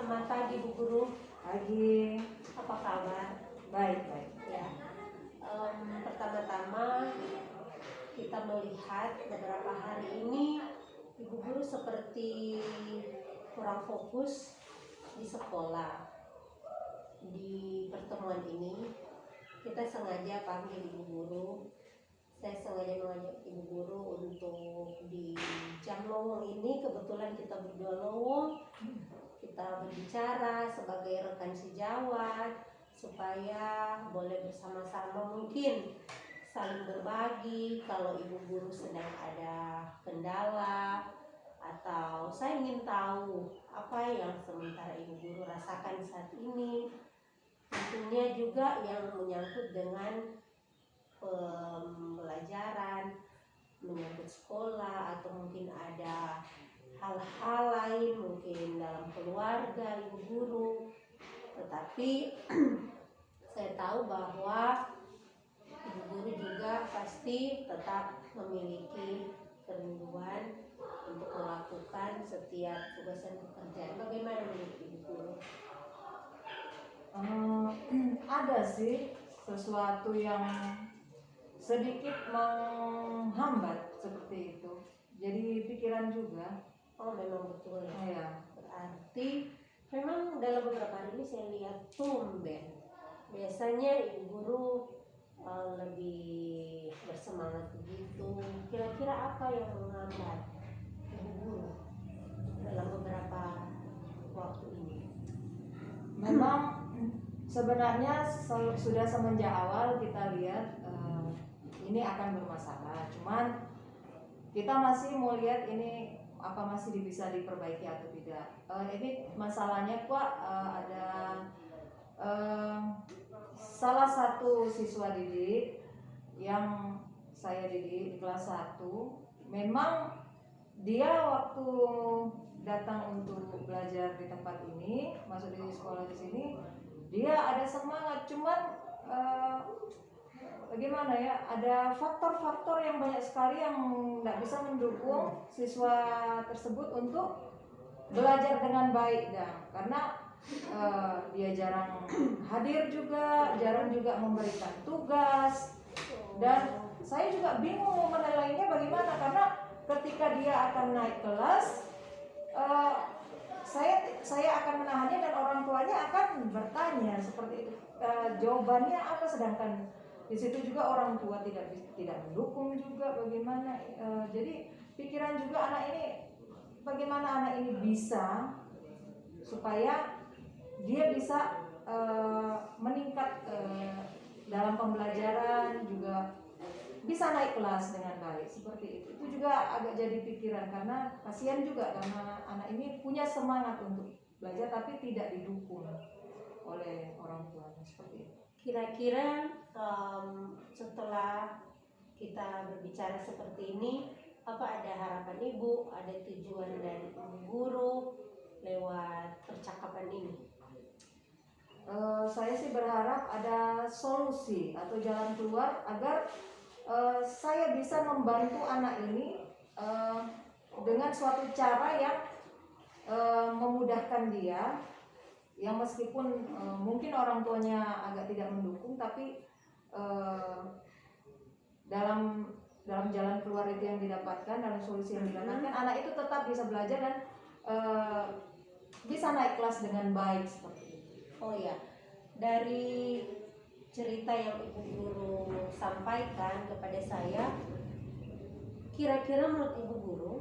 Selamat pagi Bu Guru. Pagi. Apa kabar? Baik. Ya. Pertama-tama kita melihat beberapa hari ini Ibu Guru seperti kurang fokus di sekolah. Di pertemuan ini kita sengaja panggil Ibu Guru. Saya sengaja mengajak Ibu Guru untuk di jam lowong ini, kebetulan kita berdua lowong. Kita berbicara sebagai rekan sejawat supaya boleh bersama-sama mungkin saling berbagi kalau Ibu Guru sedang ada kendala atau saya ingin tahu apa yang sementara Ibu Guru rasakan saat ini. Tentunya juga yang menyangkut dengan pembelajaran, menyangkut sekolah, atau mungkin ada hal-hal lain mungkin dalam keluarga Ibu Guru. Tetapi saya tahu bahwa Ibu Guru juga pasti tetap memiliki kerinduan untuk melakukan setiap tugasan pekerjaan. Bagaimana menurut Ibu Guru? Ada sih sesuatu yang sedikit menghambat seperti itu. Jadi pikiran juga. Oh, memang betul ya. Ya. Berarti memang dalam beberapa hari ini saya lihat tumben. Biasanya Ibu Guru lebih bersemangat begitu. Kira-kira apa yang menghambat Ibu Guru dalam beberapa waktu ini? Memang sebenarnya sudah semenjak awal kita lihat ini akan bermasalah. Cuman kita masih mau lihat ini apa masih bisa diperbaiki atau tidak. Ini masalahnya kok ada salah satu siswa didik yang saya didik di kelas 1. Memang dia waktu datang untuk belajar di tempat ini, masuk di sekolah di sini, dia ada semangat. Cuman bagaimana ya, ada faktor-faktor yang banyak sekali yang tidak bisa mendukung siswa tersebut untuk belajar dengan baik, karena dia jarang hadir juga, jarang juga memberikan tugas, dan saya juga bingung mau menilainya bagaimana, karena ketika dia akan naik kelas, saya akan menahannya dan orang tuanya akan bertanya seperti itu, jawabannya apa, sedangkan di situ juga orang tua tidak mendukung juga bagaimana. Jadi pikiran juga anak ini, bagaimana anak ini bisa supaya dia bisa meningkat dalam pembelajaran, juga bisa naik kelas dengan baik seperti itu. Itu juga agak jadi pikiran, karena kasihan juga karena anak ini punya semangat untuk belajar tapi tidak didukung oleh orang tuanya seperti itu. Kira-kira setelah kita berbicara seperti ini, apa ada harapan Ibu, ada tujuan dari Ibu Guru lewat percakapan ini? Saya sih berharap ada solusi atau jalan keluar agar saya bisa membantu anak ini dengan suatu cara yang memudahkan dia, yang meskipun mungkin orang tuanya agak tidak mendukung, tapi dalam jalan keluar itu yang didapatkan, dalam solusi yang didapatkan, anak itu tetap bisa belajar dan bisa naik kelas dengan baik seperti itu. Oh ya, dari cerita yang Ibu Guru sampaikan kepada saya, kira-kira menurut Ibu Guru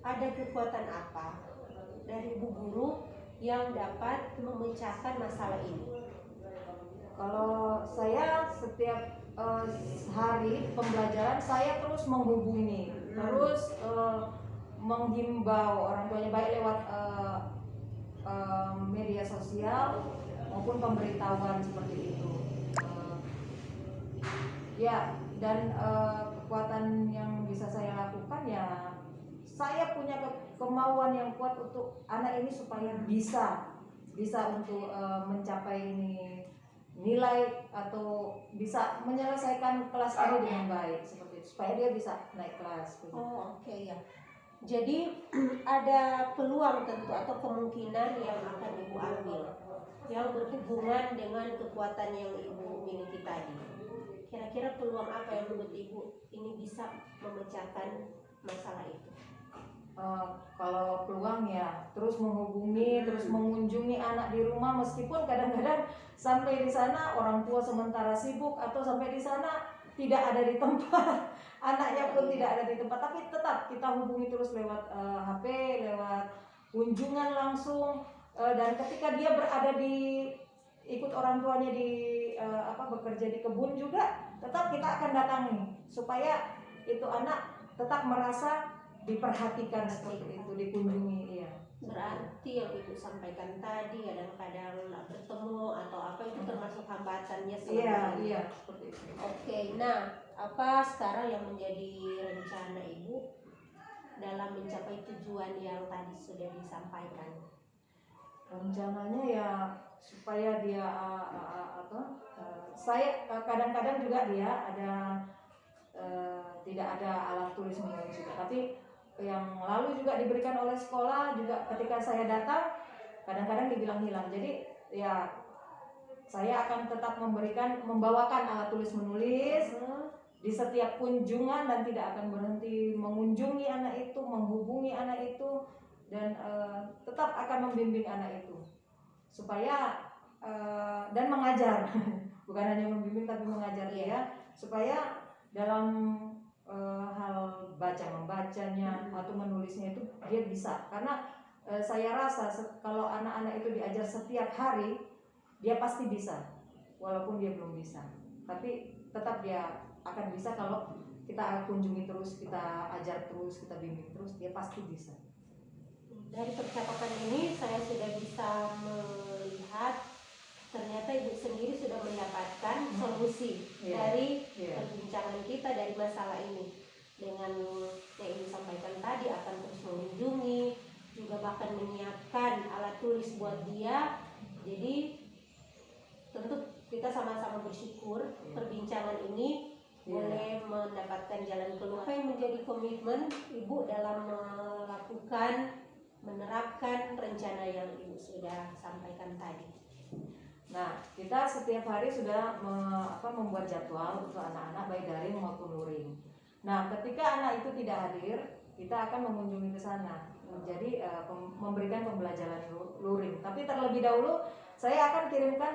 ada kekuatan apa dari Ibu Guru yang dapat memecahkan masalah ini? Kalau saya setiap hari pembelajaran, saya terus menghubungi, terus menghimbau orang tuanya, baik lewat media sosial maupun pemberitahuan seperti itu. Ya, dan kekuatan yang bisa saya lakukan, ya saya punya kemauan yang kuat untuk anak ini supaya bisa untuk mencapai ini nilai atau bisa menyelesaikan kelas ini dengan baik seperti itu, supaya dia bisa naik kelas. Oh, oke ya. Jadi ada peluang tentu atau kemungkinan yang akan ibu ambil yang berhubungan dengan kekuatan yang ibu miliki tadi. Kira-kira peluang apa yang menurut ibu ini bisa memecahkan masalah itu? Kalau peluang ya terus menghubungi, terus mengunjungi anak di rumah, meskipun kadang-kadang sampai di sana orang tua sementara sibuk atau sampai di sana tidak ada di tempat, anaknya pun tidak ada di tempat, tapi tetap kita hubungi terus lewat HP, lewat kunjungan langsung, dan ketika dia berada di ikut orang tuanya di bekerja di kebun juga, tetap kita akan datangi supaya itu anak tetap merasa diperhatikan seperti itu, dikunjungi. Iya. Berarti yang ibu sampaikan tadi kadang-kadang nggak bertemu atau apa itu termasuk hambatannya selama ini. Iya, seperti itu. Oke, nah apa sekarang yang menjadi rencana ibu dalam mencapai tujuan yang tadi sudah disampaikan? Rencananya ya supaya dia saya kadang-kadang juga dia ada tidak ada alat tulis menulis juga, tapi yang lalu juga diberikan oleh sekolah juga ketika saya datang kadang-kadang dibilang hilang. Jadi ya saya akan tetap membawakan alat tulis menulis di setiap kunjungan dan tidak akan berhenti mengunjungi anak itu, menghubungi anak itu, dan tetap akan membimbing anak itu supaya dan mengajar bukan hanya membimbing tapi mengajar dia supaya dalam hal baca membacanya atau menulisnya itu dia bisa, karena saya rasa kalau anak-anak itu diajar setiap hari dia pasti bisa walaupun dia belum bisa, tapi tetap dia akan bisa kalau kita kunjungi terus, kita ajar terus, kita bimbing terus, dia pasti bisa. Dari percakapan ini saya sudah bisa melihat ternyata ibu sendiri sudah mendapatkan solusi dari perbincangan kita dari masalah ini. Dengan yang ibu sampaikan tadi akan terus mengunjungi, juga bahkan menyiapkan alat tulis buat dia. Jadi tentu kita sama-sama bersyukur perbincangan ini boleh mendapatkan jalan keluar. Apa yang menjadi komitmen ibu dalam melakukan menerapkan rencana yang ibu sudah sampaikan tadi? Nah, kita setiap hari sudah membuat jadwal untuk anak-anak baik daring maupun luring. Nah, ketika anak itu tidak hadir, kita akan mengunjungi ke sana. Jadi memberikan pembelajaran luring. Tapi terlebih dahulu saya akan kirimkan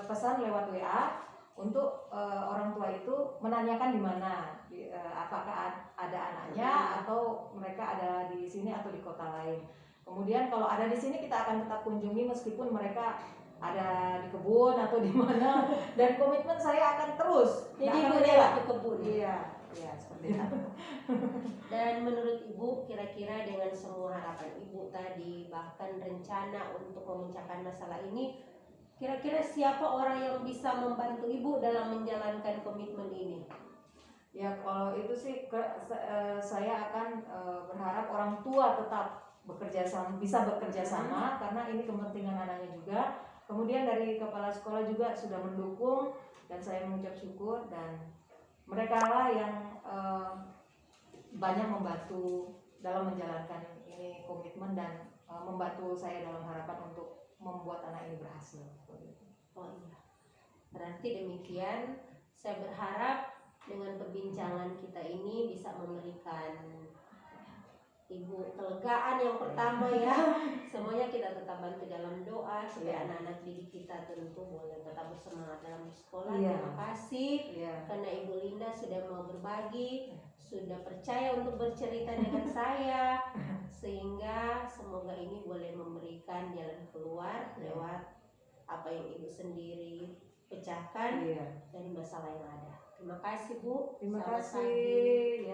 pesan lewat WA untuk orang tua itu menanyakan di mana, apakah ada anaknya atau mereka ada di sini atau di kota lain. Kemudian kalau ada di sini kita akan tetap kunjungi meskipun mereka ada di kebun atau di mana, dan komitmen saya akan terus. Jadi ibu rela ke kebun. Iya, seperti itu. Dan menurut ibu kira-kira dengan semua harapan ibu tadi, bahkan rencana untuk memecahkan masalah ini, kira-kira siapa orang yang bisa membantu ibu dalam menjalankan komitmen ini? Ya kalau itu sih saya akan berharap orang tua tetap bisa bekerja sama karena ini kepentingan anaknya juga. Kemudian dari kepala sekolah juga sudah mendukung dan saya mengucap syukur, dan mereka lah yang banyak membantu dalam menjalankan ini komitmen dan membantu saya dalam harapan untuk membuat anak ini berhasil. Oh iya, berarti demikian. Saya berharap dengan perbincangan kita ini bisa memberikan ibu kelegaan yang pertama ya. Semuanya kita tetap bantu dalam doa supaya anak-anak didik kita tentu boleh tetap bersemangat dalam sekolah. Terima kasih karena Ibu Linda sudah mau berbagi, sudah percaya untuk bercerita dengan saya, sehingga semoga ini boleh memberikan jalan keluar lewat apa yang ibu sendiri pecahkan dari masalah yang ada. Terima kasih Bu. Terima kasih.